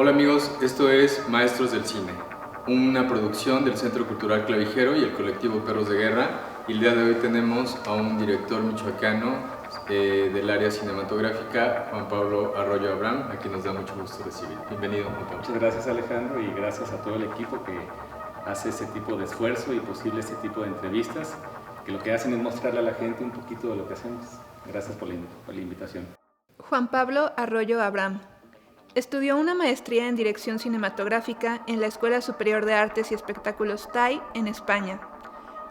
Hola amigos, esto es Maestros del Cine, una producción del Centro Cultural Clavijero y el colectivo Perros de Guerra. Y el día de hoy tenemos a un director michoacano del área cinematográfica, Juan Pablo Arroyo Abraham, a quien nos da mucho gusto recibir. Bienvenido, Juan Pablo. Muchas gracias, Alejandro, y gracias a todo el equipo que hace ese tipo de esfuerzo y posible este tipo de entrevistas, que lo que hacen es mostrarle a la gente un poquito de lo que hacemos. Gracias por la invitación. Juan Pablo Arroyo Abraham estudió una maestría en dirección cinematográfica en la Escuela Superior de Artes y Espectáculos TAI en España.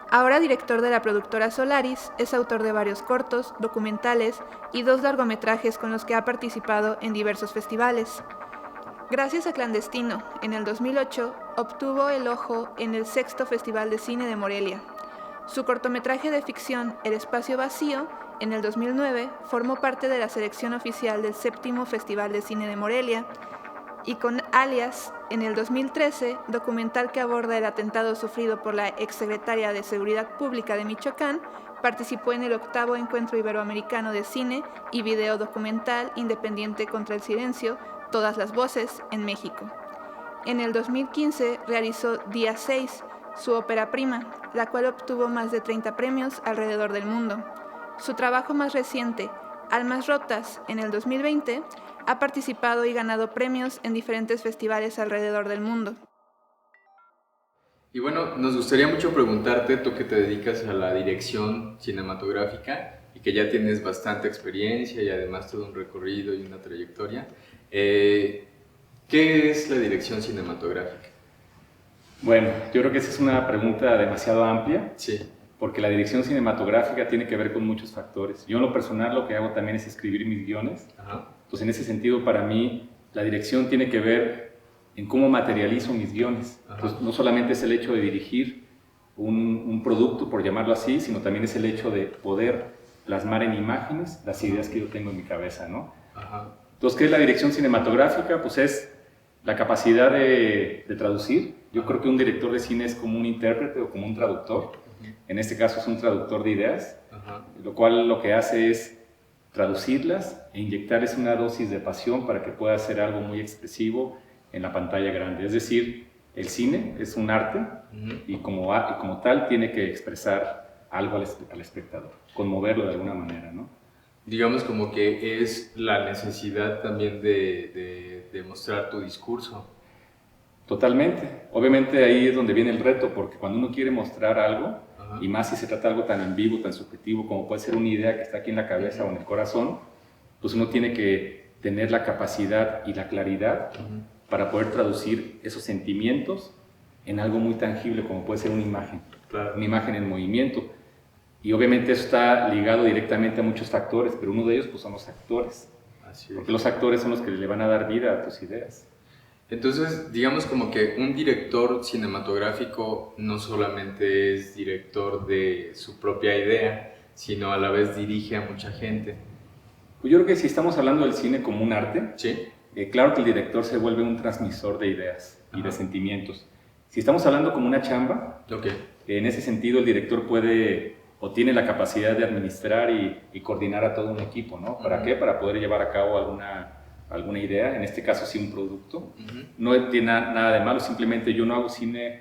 Ahora director de la productora Solaris, es autor de varios cortos, documentales y 2 largometrajes con los que ha participado en diversos festivales. Gracias a Clandestino, en el 2008, obtuvo el ojo en el 6º Festival de Cine de Morelia. Su cortometraje de ficción El Espacio Vacío, en el 2009, formó parte de la selección oficial del 7º Festival de Cine de Morelia, y con Alias, en el 2013, documental que aborda el atentado sufrido por la exsecretaria de Seguridad Pública de Michoacán, participó en el 8º Encuentro Iberoamericano de Cine y Video Documental Independiente contra el Silencio, Todas las Voces, en México. En el 2015 realizó Día 6, su ópera prima, la cual obtuvo más de 30 premios alrededor del mundo. Su trabajo más reciente, Almas Rotas, en el 2020, ha participado y ganado premios en diferentes festivales alrededor del mundo. Y bueno, nos gustaría mucho preguntarte, tú que te dedicas a la dirección cinematográfica y que ya tienes bastante experiencia y además todo un recorrido y una trayectoria, ¿qué es la dirección cinematográfica? Bueno, yo creo que esa es una pregunta demasiado amplia. Sí. Porque la dirección cinematográfica tiene que ver con muchos factores. Yo en lo personal lo que hago también es escribir mis guiones. Ajá. Entonces en ese sentido para mí la dirección tiene que ver en cómo materializo mis guiones. Entonces no solamente es el hecho de dirigir un producto, por llamarlo así, sino también es el hecho de poder plasmar en imágenes las ideas que yo tengo en mi cabeza, ¿no? Ajá. Entonces, ¿qué es la dirección cinematográfica? Pues es la capacidad de traducir. Yo creo que un director de cine es como un intérprete o como un traductor. En este caso es un traductor de ideas, lo cual lo que hace es traducirlas e inyectarles una dosis de pasión para que pueda hacer algo muy expresivo en la pantalla grande. Es decir, el cine es un arte y como tal tiene que expresar algo al espectador, conmoverlo de alguna manera, ¿no? Digamos como que es la necesidad también de mostrar tu discurso. Totalmente. Obviamente ahí es donde viene el reto, porque cuando uno quiere mostrar algo, y más si se trata de algo tan ambiguo, tan subjetivo como puede ser una idea que está aquí en la cabeza o en el corazón, pues uno tiene que tener la capacidad y la claridad para poder traducir esos sentimientos en algo muy tangible como puede ser una imagen, una imagen en movimiento. Y obviamente eso está ligado directamente a muchos factores, pero uno de ellos pues son los actores. Así es. Porque los actores son los que le van a dar vida a tus ideas. Entonces, digamos como que un director cinematográfico no solamente es director de su propia idea, sino a la vez dirige a mucha gente. Pues yo creo que si estamos hablando del cine como un arte, ¿sí? Claro que el director se vuelve un transmisor de ideas y de sentimientos. Si estamos hablando como una chamba, en ese sentido el director puede o tiene la capacidad de administrar y coordinar a todo un equipo, ¿no? ¿Para qué? Para poder llevar a cabo alguna idea, en este caso sí un producto. No tiene nada de malo, simplemente yo no hago cine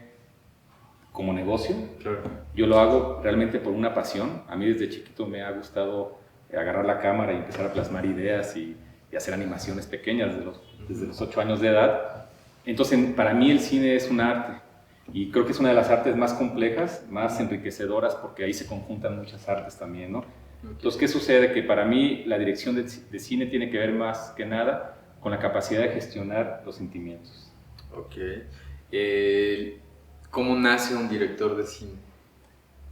como negocio, yo lo hago realmente por una pasión. A mí desde chiquito me ha gustado agarrar la cámara y empezar a plasmar ideas y hacer animaciones pequeñas desde los 8 años de edad. Entonces para mí el cine es un arte y creo que es una de las artes más complejas, más enriquecedoras, porque ahí se conjuntan muchas artes también, ¿no? Entonces, ¿qué sucede? Que para mí la dirección de cine tiene que ver más que nada con la capacidad de gestionar los sentimientos. ¿Cómo nace un director de cine?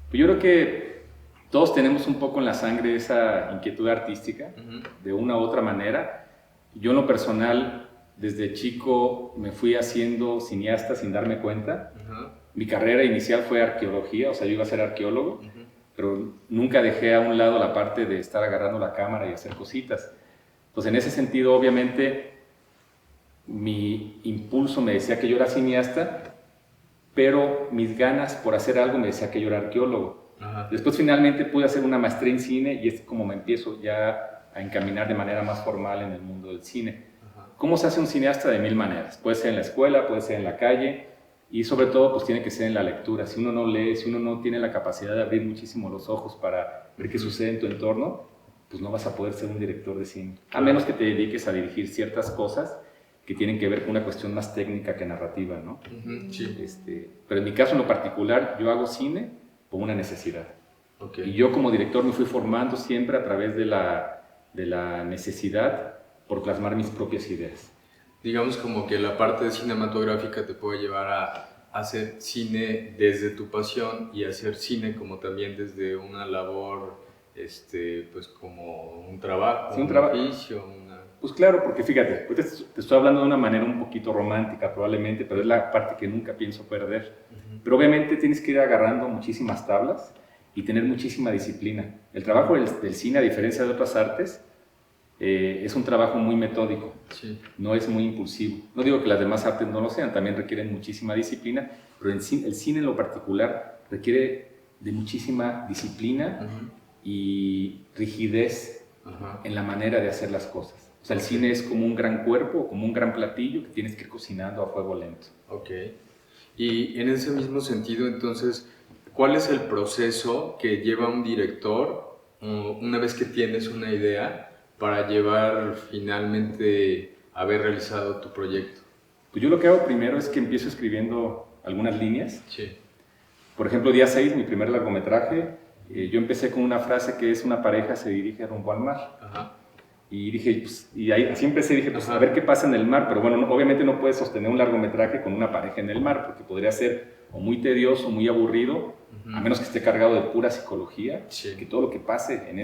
Pues yo creo que todos tenemos un poco en la sangre esa inquietud artística, de una u otra manera. Yo en lo personal, desde chico me fui haciendo cineasta sin darme cuenta. Mi carrera inicial fue arqueología, o sea, yo iba a ser arqueólogo. Pero nunca dejé a un lado la parte de estar agarrando la cámara y hacer cositas. Entonces, en ese sentido, obviamente, mi impulso me decía que yo era cineasta, pero mis ganas por hacer algo me decía que yo era arqueólogo. Después, finalmente, pude hacer una maestría en cine y es como me empiezo ya a encaminar de manera más formal en el mundo del cine. ¿Cómo se hace un cineasta? De mil maneras. Puede ser en la escuela, puede ser en la calle, y sobre todo pues tiene que ser en la lectura. Si uno no lee, si uno no tiene la capacidad de abrir muchísimo los ojos para ver qué sucede en tu entorno, pues no vas a poder ser un director de cine. A menos que te dediques a dirigir ciertas cosas que tienen que ver con una cuestión más técnica que narrativa, ¿no? Sí. Pero en mi caso en lo particular, yo hago cine por una necesidad. Okay. Y yo como director me fui formando siempre a través de la necesidad por plasmar mis propias ideas. Digamos como que la parte cinematográfica te puede llevar a hacer cine desde tu pasión y hacer cine como también desde una labor, pues como un trabajo, sí, un oficio. Pues claro, porque fíjate, te estoy hablando de una manera un poquito romántica probablemente, pero es la parte que nunca pienso perder. Pero obviamente tienes que ir agarrando muchísimas tablas y tener muchísima disciplina. El trabajo del cine, a diferencia de otras artes, es un trabajo muy metódico, sí. No es muy impulsivo. No digo que las demás artes no lo sean, también requieren muchísima disciplina, pero el cine en lo particular requiere de muchísima disciplina y rigidez en la manera de hacer las cosas. O sea, el cine es como un gran cuerpo, como un gran platillo que tienes que ir cocinando a fuego lento. Ok. Y en ese mismo sentido, entonces, ¿cuál es el proceso que lleva un director una vez que tienes una idea para llevar finalmente a haber realizado tu proyecto? Pues yo lo que hago primero es que empiezo escribiendo algunas líneas. Sí. Por ejemplo, día 6, mi primer largometraje, yo empecé con una frase que es: una pareja se dirige rumbo al mar. Ajá. Y dije, pues, y ahí así empecé, dije, pues a ver qué pasa en el mar, pero bueno, obviamente no puedes sostener un largometraje con una pareja en el mar, porque podría ser o muy tedioso, muy aburrido, a menos que esté cargado de pura psicología, sí. Que todo lo que pase en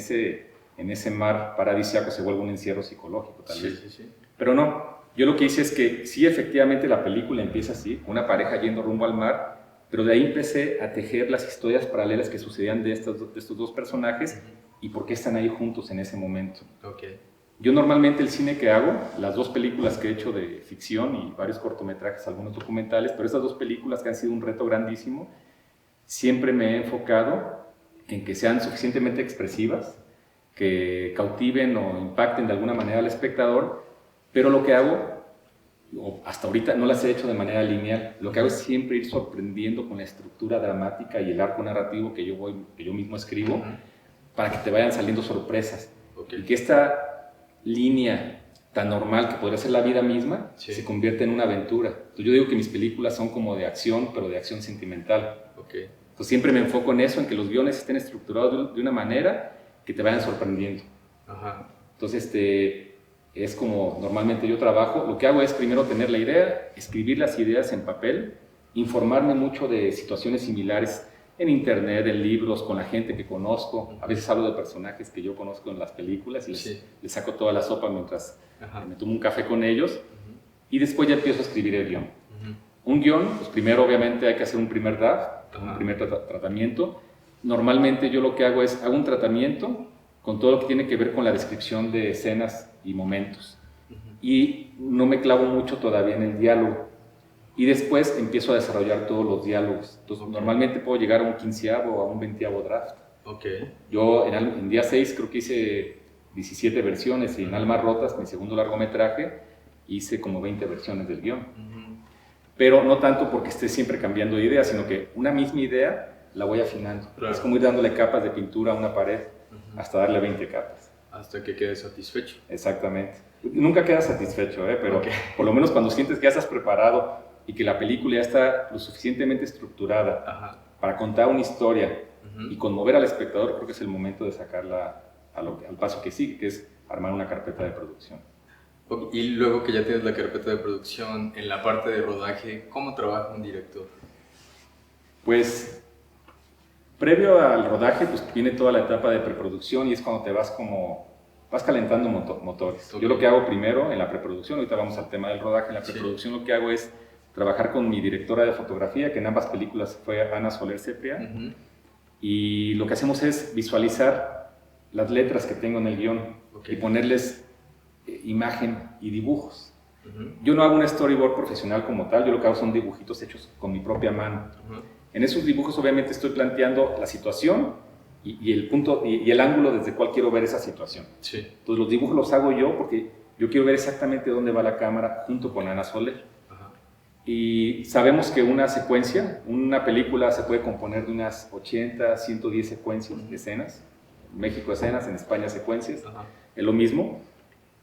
ese mar paradisíaco se vuelva un encierro psicológico, tal vez. Sí. Pero no, yo lo que hice es que sí, efectivamente la película empieza así, una pareja yendo rumbo al mar, pero de ahí empecé a tejer las historias paralelas que sucedían de estos dos personajes y por qué están ahí juntos en ese momento. Okay. Yo normalmente el cine que hago, las dos películas que he hecho de ficción y varios cortometrajes, algunos documentales, pero estas dos películas que han sido un reto grandísimo, siempre me he enfocado en que sean suficientemente expresivas, que cautiven o impacten de alguna manera al espectador, pero lo que hago, hasta ahorita no las he hecho de manera lineal, lo que hago es siempre ir sorprendiendo con la estructura dramática y el arco narrativo que yo mismo escribo, para que te vayan saliendo sorpresas. Okay. Y que esta línea tan normal que podría ser la vida misma, se convierte en una aventura. Entonces yo digo que mis películas son como de acción, pero de acción sentimental. Okay. Entonces siempre me enfoco en eso, en que los guiones estén estructurados de una manera que te vayan sorprendiendo. Ajá. Entonces es como normalmente yo trabajo. Lo que hago es primero tener la idea, escribir las ideas en papel, informarme mucho de situaciones similares en internet, en libros, con la gente que conozco. A veces hablo de personajes que yo conozco en las películas y les saco toda la sopa mientras me tomo un café con ellos. Y después ya empiezo a escribir el guión. Un guión, pues primero obviamente hay que hacer un primer draft, un primer tratamiento. Normalmente yo lo que hago es, hago un tratamiento con todo lo que tiene que ver con la descripción de escenas y momentos. Y no me clavo mucho todavía en el diálogo. Y después empiezo a desarrollar todos los diálogos. Entonces, normalmente puedo llegar a un 15º o a un 20º draft. Okay. Yo en día 6 creo que hice 17 versiones y en Almas Rotas, mi segundo largometraje, hice como 20 versiones del guión. Pero no tanto porque esté siempre cambiando de idea, sino que una misma idea la voy afinando. Claro. Es como ir dándole capas de pintura a una pared hasta darle 20 capas. Hasta que quede satisfecho. Exactamente. Nunca quedas satisfecho, pero por lo menos cuando sientes que ya estás preparado y que la película ya está lo suficientemente estructurada para contar una historia y conmover al espectador, creo que es el momento de sacarla al paso que sigue, que es armar una carpeta de producción. Y luego que ya tienes la carpeta de producción, en la parte de rodaje, ¿cómo trabaja un director? Pues, previo al rodaje, pues viene toda la etapa de preproducción y es cuando te vas calentando motores. Yo lo que hago primero en la preproducción, ahorita vamos al tema del rodaje, en la preproducción lo que hago es trabajar con mi directora de fotografía, que en ambas películas fue Ana Soler Sepria, y lo que hacemos es visualizar las letras que tengo en el guión y ponerles imagen y dibujos. Yo no hago un storyboard profesional como tal, yo lo que hago son dibujitos hechos con mi propia mano. En esos dibujos obviamente estoy planteando la situación y el punto y el ángulo desde cual quiero ver esa situación. Entonces los dibujos los hago yo porque yo quiero ver exactamente dónde va la cámara junto con Ana Soler. Y sabemos que una secuencia, una película se puede componer de unas 80, 110 secuencias de escenas. En México escenas, en España secuencias, es lo mismo.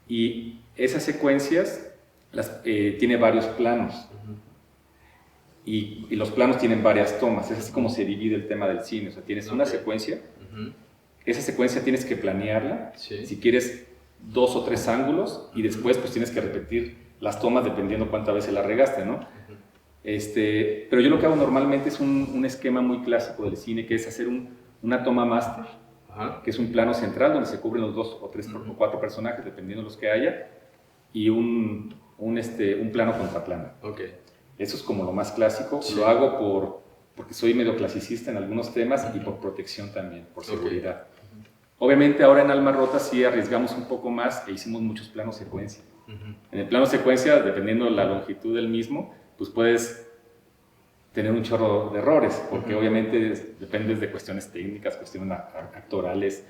Y esas secuencias tiene varios planos. Y los planos tienen varias tomas. Es así como se divide el tema del cine. O sea, tienes una secuencia, esa secuencia tienes que planearla, si quieres 2 o 3 ángulos, y después pues tienes que repetir las tomas dependiendo cuántas veces la regaste, ¿no? Pero yo lo que hago normalmente es un esquema muy clásico del cine, que es hacer una toma máster, que es un plano central donde se cubren los 2 o 3 o 4 personajes, dependiendo de los que haya, y un plano contra plano. Eso es como lo más clásico. Lo hago porque soy medio clasicista en algunos temas y por protección también, por seguridad. Obviamente ahora en Almas Rotas sí arriesgamos un poco más e hicimos muchos planos secuencia. En el plano secuencia, dependiendo de la longitud del mismo, pues puedes tener un chorro de errores, porque obviamente dependes de cuestiones técnicas, cuestiones actorales.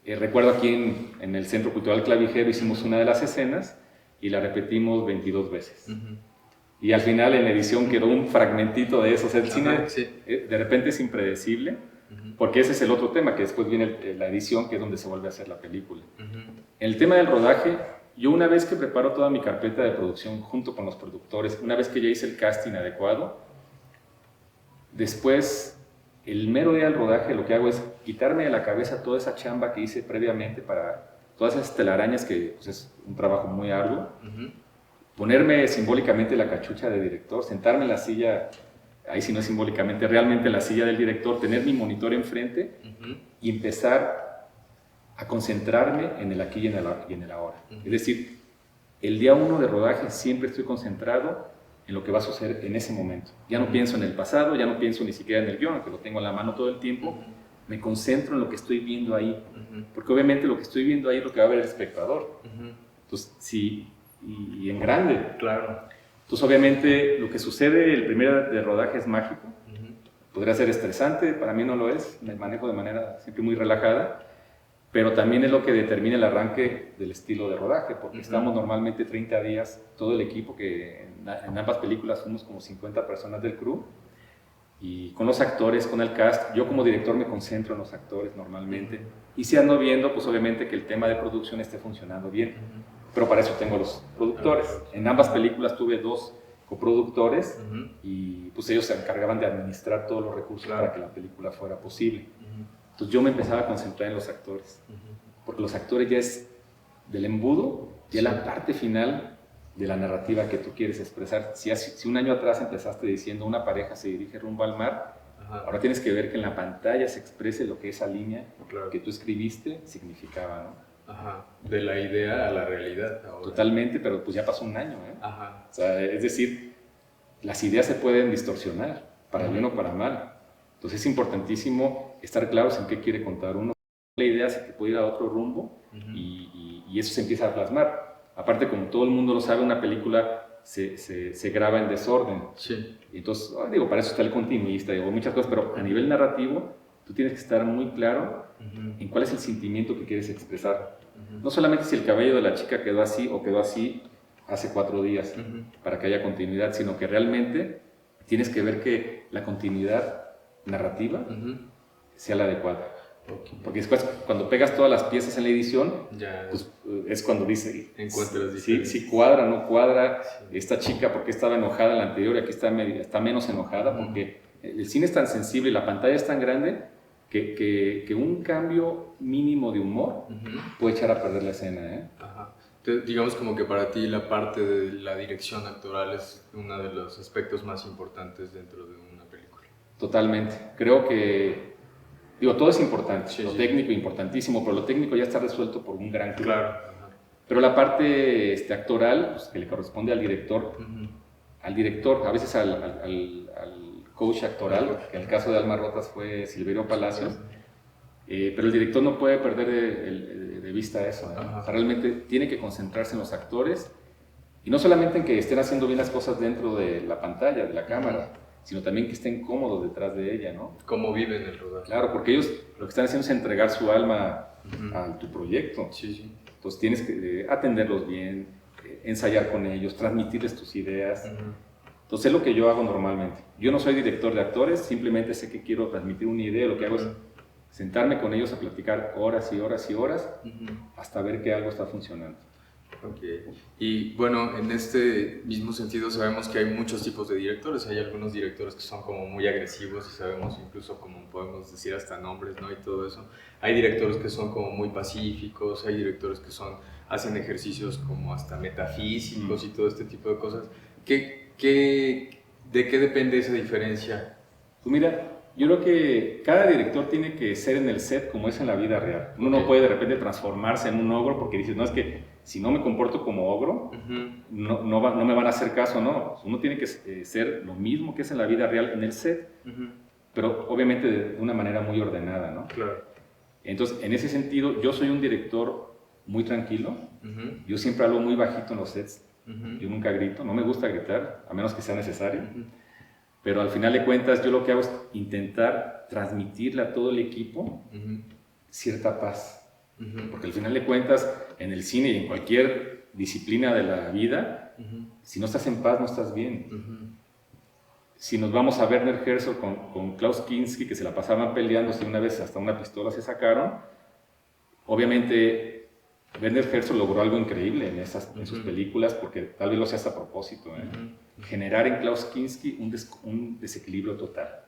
Recuerdo aquí en el Centro Cultural Clavijero hicimos una de las escenas y la repetimos 22 veces. Y al final en la edición quedó un fragmentito de eso. O sea, el cine de repente es impredecible, porque ese es el otro tema, que después viene la edición, que es donde se vuelve a hacer la película. En el tema del rodaje, yo una vez que preparo toda mi carpeta de producción junto con los productores, una vez que ya hice el casting adecuado, después, el mero día del rodaje, lo que hago es quitarme de la cabeza toda esa chamba que hice previamente para todas esas telarañas, que pues, es un trabajo muy arduo, ponerme simbólicamente la cachucha de director, sentarme en la silla, ahí sí no es simbólicamente, realmente en la silla del director, tener mi monitor enfrente y empezar a concentrarme en el aquí y en el ahora. Es decir, el día 1 de rodaje siempre estoy concentrado en lo que va a suceder en ese momento. Ya no pienso en el pasado, ya no pienso ni siquiera en el guión, que lo tengo en la mano todo el tiempo, me concentro en lo que estoy viendo ahí, porque obviamente lo que estoy viendo ahí es lo que va a ver el espectador. Entonces, sí, y en grande. Claro. Entonces, obviamente, lo que sucede el primer día de rodaje es mágico. Podría ser estresante, para mí no lo es, me manejo de manera siempre muy relajada, pero también es lo que determina el arranque del estilo de rodaje, porque estamos normalmente 30 días, todo el equipo, que en ambas películas somos como 50 personas del crew, y con los actores, con el cast, yo como director me concentro en los actores normalmente, y si ando viendo, pues obviamente que el tema de producción esté funcionando bien, pero para eso tengo los productores. En ambas películas tuve 2 coproductores, y pues ellos se encargaban de administrar todos los recursos para que la película fuera posible. Entonces yo me empezaba a concentrar en los actores, porque los actores ya es del embudo, ya la parte final de la narrativa que tú quieres expresar. Si un año atrás empezaste diciendo una pareja se dirige rumbo al mar, ahora tienes que ver que en la pantalla se exprese lo que esa línea que tú escribiste significaba, ¿no? De la idea a la realidad ahora. Totalmente, pero pues ya pasó un año, ¿eh? O sea, es decir, las ideas se pueden distorsionar, para bien o para mal. Entonces es importantísimo estar claros en qué quiere contar uno. La idea se te puede ir a otro rumbo y eso se empieza a plasmar. Aparte, como todo el mundo lo sabe, una película se graba en desorden. Entonces, digo, para eso está el continuista, digo, muchas cosas, pero a nivel narrativo, tú tienes que estar muy claro en cuál es el sentimiento que quieres expresar. No solamente si el cabello de la chica quedó así o quedó así hace 4 días, para que haya continuidad, sino que realmente tienes que ver que la continuidad narrativa sea la adecuada. Porque después, cuando pegas todas las piezas en la edición, pues, es cuando dice, si cuadra, no cuadra, esta chica porque estaba enojada en la anterior y aquí está menos enojada, porque el cine es tan sensible y la pantalla es tan grande que un cambio mínimo de humor puede echar a perder la escena, ¿eh? Entonces, digamos como que para ti la parte de la dirección actoral es uno de los aspectos más importantes dentro de una película. Totalmente. Creo que, todo es importante, lo técnico importantísimo, pero lo técnico ya está resuelto por un gran crew. Pero la parte actoral, pues, que le corresponde al director, a veces al coach actoral, que en el caso de Almas Rotas fue Silverio Palacios, pero el director no puede perder de vista eso, ¿eh? O sea, realmente tiene que concentrarse en los actores, y no solamente en que estén haciendo bien las cosas dentro de la pantalla, de la cámara, sino también que estén cómodos detrás de ella, ¿no? Cómo viven el rodaje. Claro, porque ellos lo que están haciendo es entregar su alma a tu proyecto. Entonces tienes que atenderlos bien, ensayar con ellos, transmitirles tus ideas. Entonces es lo que yo hago normalmente. Yo no soy director de actores, simplemente sé que quiero transmitir una idea. Lo que hago es sentarme con ellos a platicar horas y horas y horas hasta ver que algo está funcionando. Okay. Y bueno, en este mismo sentido sabemos que hay muchos tipos de directores. Hay algunos directores que son como muy agresivos y sabemos incluso, como podemos decir, hasta nombres, ¿no? Y todo eso. Hay directores que son como muy pacíficos, hay directores que hacen ejercicios como hasta metafísicos y todo este tipo de cosas. ¿De qué depende esa diferencia? Pues mira, yo creo que cada director tiene que ser en el set como es en la vida real. Uno no puede de repente transformarse en un ogro porque dices, no, es que si no me comporto como ogro, no me van a hacer caso, ¿no? Uno tiene que ser lo mismo que es en la vida real en el set, pero obviamente de una manera muy ordenada, ¿no? Claro. Entonces, en ese sentido, yo soy un director muy tranquilo. Yo siempre hablo muy bajito en los sets. Yo nunca grito, no me gusta gritar, a menos que sea necesario. Pero al final de cuentas, yo lo que hago es intentar transmitirle a todo el equipo cierta paz. Porque al final de cuentas, en el cine y en cualquier disciplina de la vida, si no estás en paz, no estás bien. Si nos vamos a Werner Herzog con Klaus Kinski, que se la pasaban peleándose una vez, hasta una pistola se sacaron, obviamente Werner Herzog logró algo increíble en sus películas, porque tal vez lo hace a propósito, generar en Klaus Kinski un desequilibrio total.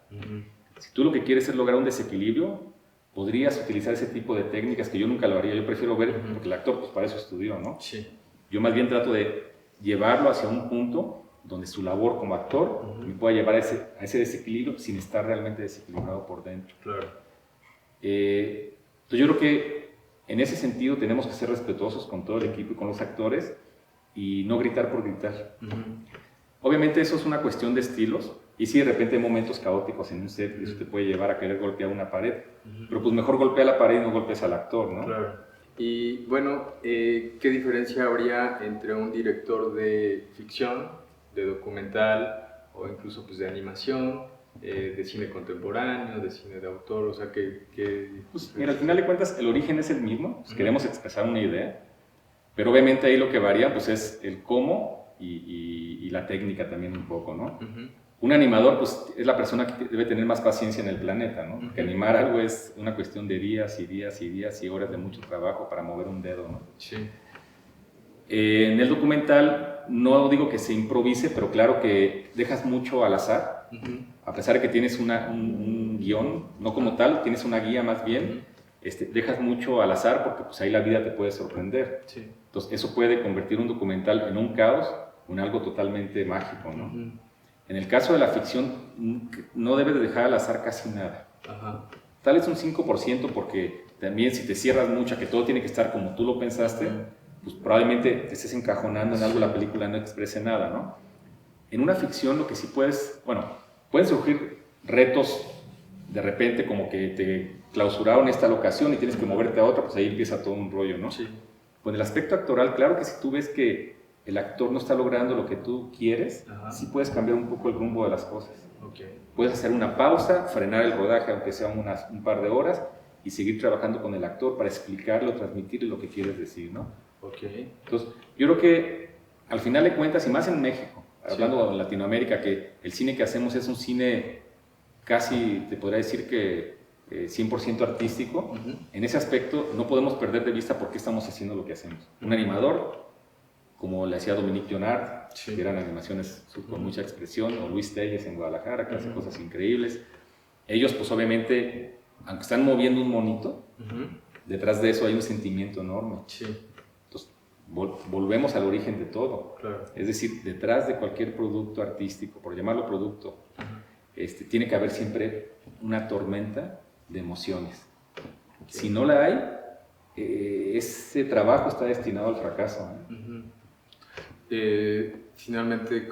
Si tú lo que quieres es lograr un desequilibrio, podrías utilizar ese tipo de técnicas que yo nunca lo haría. Yo prefiero ver, porque el actor pues para eso estudió, ¿no? Sí. Yo más bien trato de llevarlo hacia un punto donde su labor como actor me pueda llevar a ese desequilibrio sin estar realmente desequilibrado por dentro. Claro. Entonces yo creo que en ese sentido tenemos que ser respetuosos con todo el equipo y con los actores y no gritar por gritar. Obviamente eso es una cuestión de estilos, y sí, de repente hay momentos caóticos en un set y eso te puede llevar a querer golpear una pared, pero pues mejor golpea la pared y no golpes al actor, ¿no? Claro. Y bueno, ¿qué diferencia habría entre un director de ficción, de documental o incluso pues de animación, de cine contemporáneo, de cine de autor? O sea, pues, mira, al final de cuentas el origen es el mismo, pues, queremos expresar una idea, pero obviamente ahí lo que varía pues es el cómo y la técnica también un poco, ¿no? Un animador pues es la persona que debe tener más paciencia en el planeta, ¿no? Porque animar algo es una cuestión de días y días y días y horas de mucho trabajo para mover un dedo, ¿no? Sí. En el documental no digo que se improvise, pero claro que dejas mucho al azar, a pesar de que tienes un guión, no como tal, tienes una guía más bien, dejas mucho al azar porque pues ahí la vida te puede sorprender. Sí. Entonces eso puede convertir un documental en un caos o en algo totalmente mágico, ¿no? En el caso de la ficción no debes de dejar al azar casi nada. Tal vez un 5%, porque también si te cierras mucho a que todo tiene que estar como tú lo pensaste, pues probablemente te estés encajonando en algo, la película no exprese nada, ¿no? En una ficción lo que sí pueden surgir retos de repente, como que te clausuraron esta locación y tienes que moverte a otra, pues ahí empieza todo un rollo, ¿no? Sí. Con el aspecto actoral, claro que si tú ves que el actor no está logrando lo que tú quieres, sí puedes cambiar un poco el rumbo de las cosas. Puedes hacer una pausa, frenar el rodaje aunque sea un par de horas y seguir trabajando con el actor para explicarle o transmitirle lo que quieres decir, ¿no? Entonces, yo creo que al final de cuentas, y más en México, hablando de Latinoamérica, que el cine que hacemos es un cine casi, te podría decir que 100% artístico, en ese aspecto no podemos perder de vista por qué estamos haciendo lo que hacemos. Un animador, como le hacía Dominique Jonard, que eran animaciones con mucha expresión, o Luis Telles en Guadalajara, que hace cosas increíbles. Ellos, pues obviamente, aunque están moviendo un monito, detrás de eso hay un sentimiento enorme. Entonces, volvemos al origen de todo. Es decir, detrás de cualquier producto artístico, por llamarlo producto, tiene que haber siempre una tormenta de emociones. Si no la hay, ese trabajo está destinado al fracaso. Finalmente,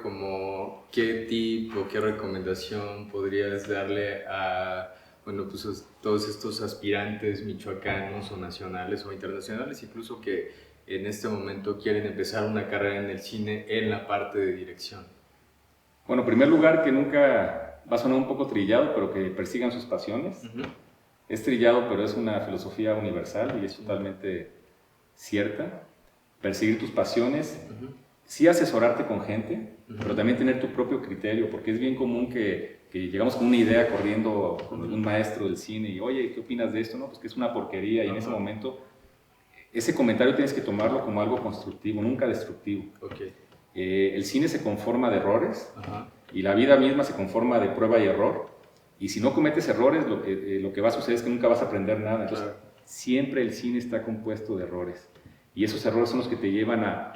¿qué tip o qué recomendación podrías darle a pues, todos estos aspirantes michoacanos o nacionales o internacionales, incluso que en este momento quieren empezar una carrera en el cine en la parte de dirección? Bueno, en primer lugar, que nunca va a sonar un poco trillado, pero que persigan sus pasiones. Es trillado, pero es una filosofía universal y es totalmente cierta, perseguir tus pasiones, sí asesorarte con gente, pero también tener tu propio criterio, porque es bien común que llegamos con una idea corriendo con un maestro del cine y, oye, ¿qué opinas de esto? No, pues que es una porquería, y en ese momento ese comentario tienes que tomarlo como algo constructivo, nunca destructivo. El cine se conforma de errores y la vida misma se conforma de prueba y error, y si no cometes errores, lo que va a suceder es que nunca vas a aprender nada. Entonces, siempre el cine está compuesto de errores, y esos errores son los que te llevan a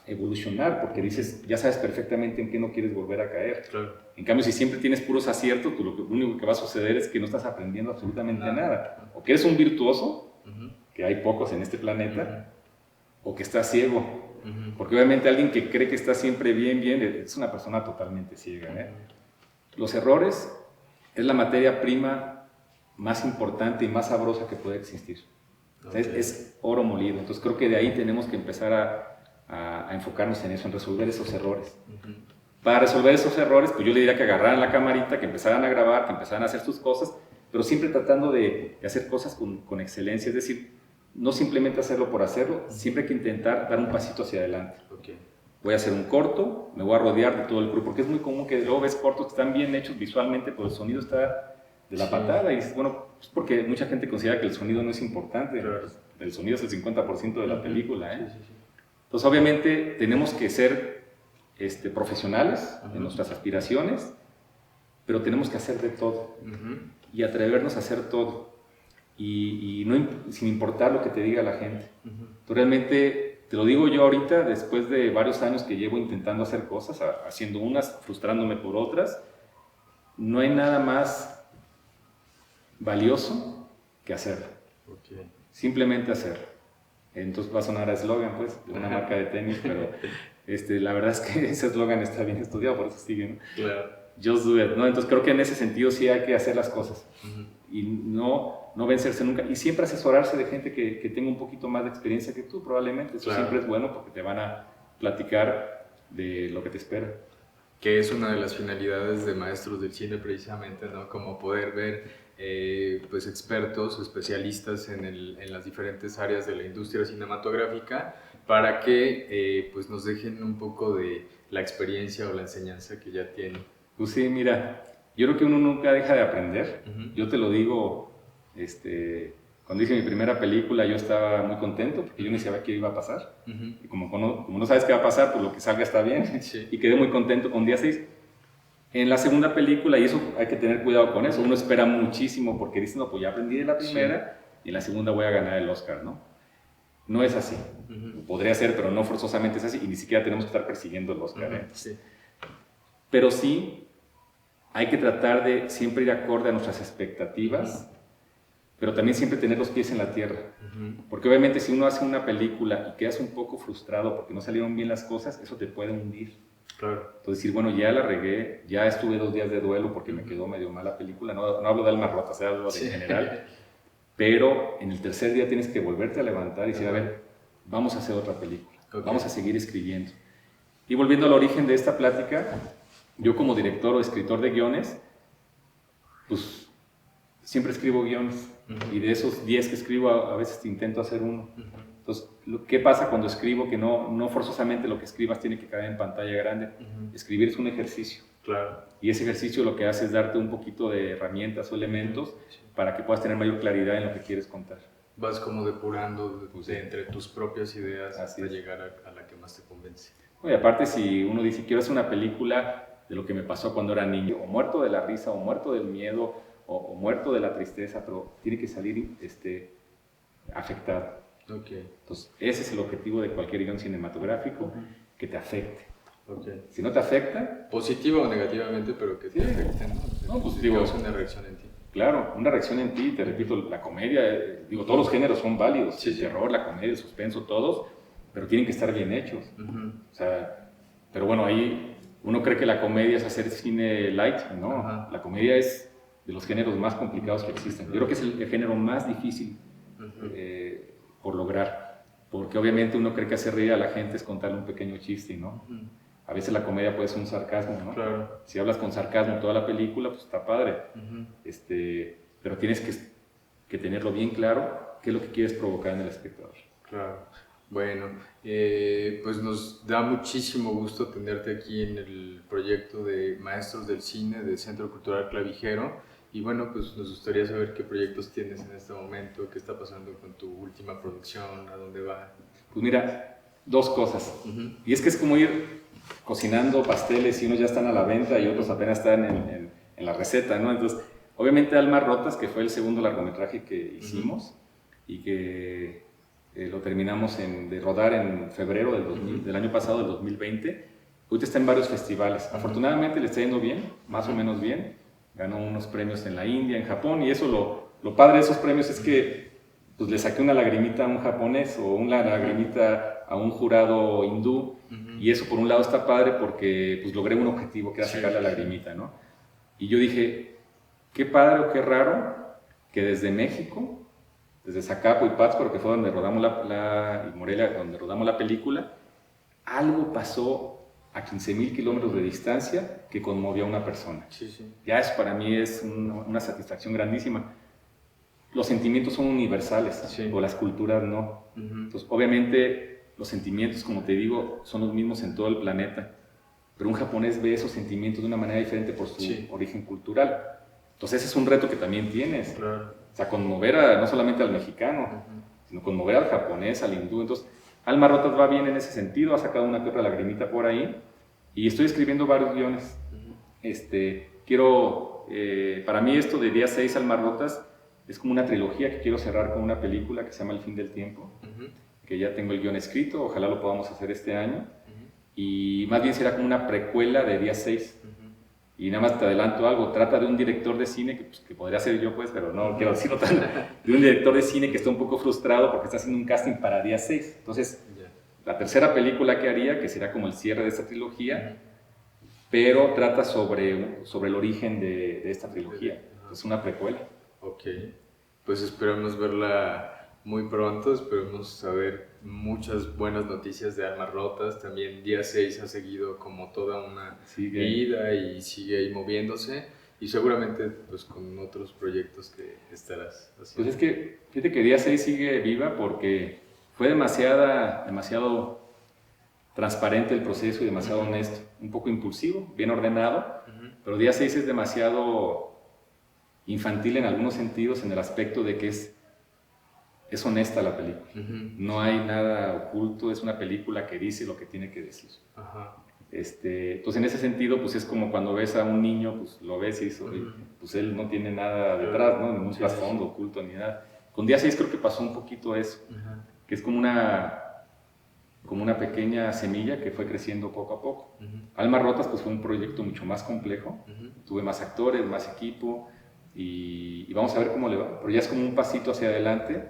evolucionar, porque dices, ya sabes perfectamente en qué no quieres volver a caer. En cambio, si siempre tienes puros aciertos, lo único que va a suceder es que no estás aprendiendo absolutamente nada. O que eres un virtuoso, que hay pocos en este planeta, o que estás ciego. Porque obviamente alguien que cree que está siempre bien, es una persona totalmente ciega. Los errores es la materia prima más importante y más sabrosa que puede existir. Es oro molido. Entonces creo que de ahí tenemos que empezar a enfocarnos en eso, en resolver esos errores. Para resolver esos errores, pues yo le diría que agarraran la camarita, que empezaran a grabar, que empezaran a hacer sus cosas, pero siempre tratando de hacer cosas con excelencia. Es decir, no simplemente hacerlo por hacerlo, siempre hay que intentar dar un pasito hacia adelante. Voy a hacer un corto, me voy a rodear de todo el crew, porque es muy común que luego ves cortos que están bien hechos visualmente, pero el sonido está de la patada, y bueno, es porque mucha gente considera que el sonido no es importante. El sonido es el 50% de la película. Entonces, obviamente, tenemos que ser profesionales en nuestras aspiraciones, pero tenemos que hacer de todo y atrevernos a hacer todo, y no, sin importar lo que te diga la gente. Realmente, te lo digo yo ahorita, después de varios años que llevo intentando hacer cosas, haciendo unas, frustrándome por otras, no hay nada más valioso que hacerlo. Simplemente hacerlo. Entonces va a sonar a eslogan, pues, de una marca de tenis, pero la verdad es que ese eslogan está bien estudiado, por eso sigue, ¿no? Just do it, ¿no? Entonces creo que en ese sentido sí hay que hacer las cosas y no vencerse nunca, y siempre asesorarse de gente que tenga un poquito más de experiencia que tú, probablemente. Eso siempre es bueno, porque te van a platicar de lo que te espera. Que es una de las finalidades de maestros del cine, precisamente, ¿no? Como poder ver pues expertos o especialistas en las diferentes áreas de la industria cinematográfica, para que pues nos dejen un poco de la experiencia o la enseñanza que ya tienen. Pues sí, mira, yo creo que uno nunca deja de aprender. Yo te lo digo, cuando hice mi primera película yo estaba muy contento, porque yo no sabía qué iba a pasar. Y como no sabes qué va a pasar, pues lo que salga está bien. Y quedé muy contento con Día 6. En la segunda película, y eso hay que tener cuidado con eso, uno espera muchísimo, porque dice, no, pues ya aprendí de la primera, y en la segunda voy a ganar el Oscar, ¿no? No es así. Podría ser, pero no forzosamente es así, y ni siquiera tenemos que estar persiguiendo el Oscar. Pero sí, hay que tratar de siempre ir acorde a nuestras expectativas, pero también siempre tener los pies en la tierra. Porque obviamente si uno hace una película y quedas un poco frustrado porque no salieron bien las cosas, eso te puede hundir. Entonces decir, bueno, ya la regué, ya estuve 2 días de duelo porque me quedó medio mal la película. No hablo de almas rotas, hablo de general. Pero en el tercer día tienes que volverte a levantar y decir, a ver, vamos a hacer otra película, vamos a seguir escribiendo. Y volviendo al origen de esta plática, yo como director o escritor de guiones, pues siempre escribo guiones, y de esos 10 que escribo a veces intento hacer uno. Entonces, ¿qué pasa cuando escribo? Que no forzosamente lo que escribas tiene que caer en pantalla grande. Escribir es un ejercicio. Y ese ejercicio lo que hace es darte un poquito de herramientas o elementos para que puedas tener mayor claridad en lo que quieres contar. Vas como depurando entre tus propias ideas hasta llegar a la que más te convence. Y aparte, si uno dice, quiero hacer una película de lo que me pasó cuando era niño, o muerto de la risa, o muerto del miedo, o muerto de la tristeza, pero tiene que salir afectado. Entonces, ese es el objetivo de cualquier guión cinematográfico, que te afecte. Si no te afecta... Positivo o negativamente, pero que te afecte, ¿no? No, positivo. Es una reacción en ti. Claro, una reacción en ti. Te repito, la comedia, todos los géneros son válidos. El terror, la comedia, el suspenso, todos, pero tienen que estar bien hechos. O sea, pero bueno, ahí uno cree que la comedia es hacer cine light, ¿no? La comedia es de los géneros más complicados que existen. Yo creo que es el género más difícil por lograr, porque obviamente uno cree que hacer reír a la gente es contarle un pequeño chiste, ¿no? A veces la comedia puede ser un sarcasmo, ¿no? Si hablas con sarcasmo toda la película, pues está padre. Pero tienes que tenerlo bien claro qué es lo que quieres provocar en el espectador. Claro. Bueno, pues nos da muchísimo gusto tenerte aquí en el proyecto de Maestros del Cine del Centro Cultural Clavijero. Y bueno, pues nos gustaría saber qué proyectos tienes en este momento, qué está pasando con tu última producción, a dónde va. Pues mira, dos cosas. Y es que es como ir cocinando pasteles y unos ya están a la venta y otros apenas están en la receta, ¿no? Entonces, obviamente Almas Rotas, que fue el segundo largometraje que hicimos y que lo terminamos de rodar en febrero del año pasado, del 2020, ahorita está en varios festivales. Afortunadamente le está yendo bien, más o menos bien. Ganó unos premios en la India, en Japón, y eso lo padre de esos premios es que pues, le saqué una lagrimita a un japonés o una lagrimita a un jurado hindú, y eso por un lado está padre porque pues, logré un objetivo que era sacar la lagrimita, ¿no? Y yo dije, qué padre o qué raro que desde México, desde Zacapo y Pátzcuaro, que fue donde rodamos y Morelia, donde rodamos la película, algo pasó a 15,000 kilómetros de distancia que conmovió a una persona. Ya eso para mí es una satisfacción grandísima. Los sentimientos son universales, o las culturas no. Entonces, obviamente, los sentimientos, como te digo, son los mismos en todo el planeta, pero un japonés ve esos sentimientos de una manera diferente por su origen cultural. Entonces, ese es un reto que también tienes. Claro. O sea, conmover no solamente al mexicano, sino conmover al japonés, al hindú. Entonces, Almas Rotas va bien en ese sentido, ha sacado una que otra lagrimita por ahí, y estoy escribiendo varios guiones. Para mí esto de Día 6, Almas Rotas, es como una trilogía que quiero cerrar con una película que se llama El Fin del Tiempo, que ya tengo el guión escrito, ojalá lo podamos hacer este año, y más bien será como una precuela de Día 6. Y nada más te adelanto algo, trata de un director de cine, que podría ser yo pues, pero no quiero decirlo tan, de un director de cine que está un poco frustrado porque está haciendo un casting para Día 6. Entonces, la tercera película que haría, que será como el cierre de esta trilogía, pero trata sobre el origen de esta trilogía. Es una precuela. Ok, pues esperamos verla muy pronto, esperemos saber muchas buenas noticias de Almas Rotas. También Día 6 ha seguido como toda una vida y sigue ahí moviéndose, y seguramente pues con otros proyectos que estarás haciendo. Pues es que, fíjate que Día 6 sigue viva porque fue demasiado transparente el proceso y demasiado honesto, un poco impulsivo, bien ordenado, pero Día 6 es demasiado infantil en algunos sentidos, en el aspecto de que es honesta la película. No hay nada oculto, es una película que dice lo que tiene que decir. Entonces en ese sentido pues es como cuando ves a un niño, pues lo ves y pues él no tiene nada detrás, ¿no? Ningún trasfondo oculto ni nada. Con Día 6 creo que pasó un poquito eso, que es como una pequeña semilla que fue creciendo poco a poco. Almas Rotas pues fue un proyecto mucho más complejo, tuve más actores, más equipo, y vamos a ver cómo le va, pero ya es como un pasito hacia adelante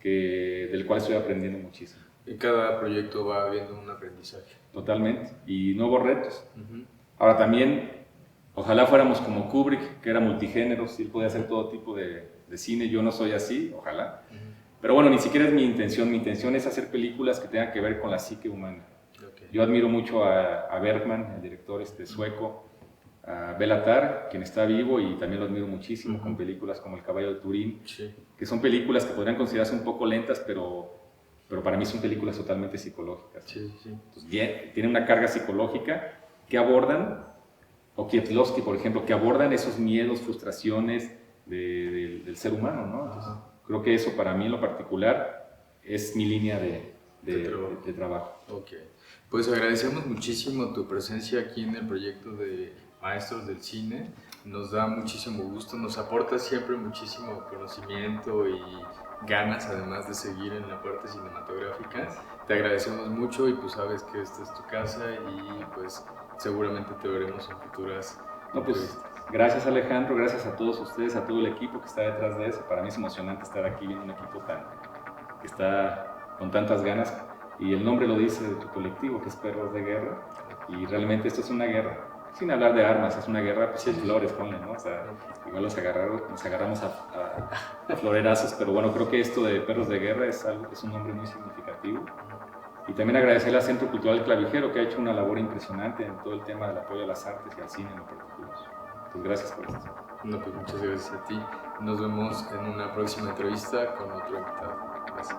del cual estoy aprendiendo muchísimo. En cada proyecto va habiendo un aprendizaje. Totalmente, y nuevos retos. Ahora también, ojalá fuéramos como Kubrick, que era multigénero, si él podía hacer todo tipo de cine, yo no soy así, ojalá. Pero bueno, ni siquiera es mi intención es hacer películas que tengan que ver con la psique humana. Yo admiro mucho a Bergman, el director sueco, a Béla Tarr, quien está vivo, y también lo admiro muchísimo con películas como El caballo de Turín, que son películas que podrían considerarse un poco lentas, pero para mí son películas totalmente psicológicas. Entonces, tienen una carga psicológica que abordan, o Kieslowski, por ejemplo, que abordan esos miedos, frustraciones del ser humano, ¿no? Entonces, creo que eso para mí en lo particular es mi línea de trabajo. Pues agradecemos muchísimo tu presencia aquí en el proyecto de Maestros del Cine. Nos da muchísimo gusto, nos aporta siempre muchísimo conocimiento y ganas, además de seguir en la parte cinematográfica. Te agradecemos mucho, y pues sabes que esta es tu casa, y pues seguramente te veremos en futuras entrevistas. Gracias Alejandro, gracias a todos ustedes, a todo el equipo que está detrás de eso. Para mí es emocionante estar aquí viendo un equipo que está con tantas ganas, y el nombre lo dice de tu colectivo, que es Perros de Guerra, y realmente esto es una guerra. Sin hablar de armas, es una guerra pues, de flores, ponle, ¿no? O sea, igual nos agarramos a florerazos, pero bueno, creo que esto de Perros de Guerra es un nombre muy significativo. Y también agradecer al Centro Cultural Clavijero, que ha hecho una labor impresionante en todo el tema del apoyo a las artes y al cine en lo particular. Pues gracias por esto. No, pues muchas gracias a ti. Nos vemos en una próxima entrevista con otro invitado. Gracias.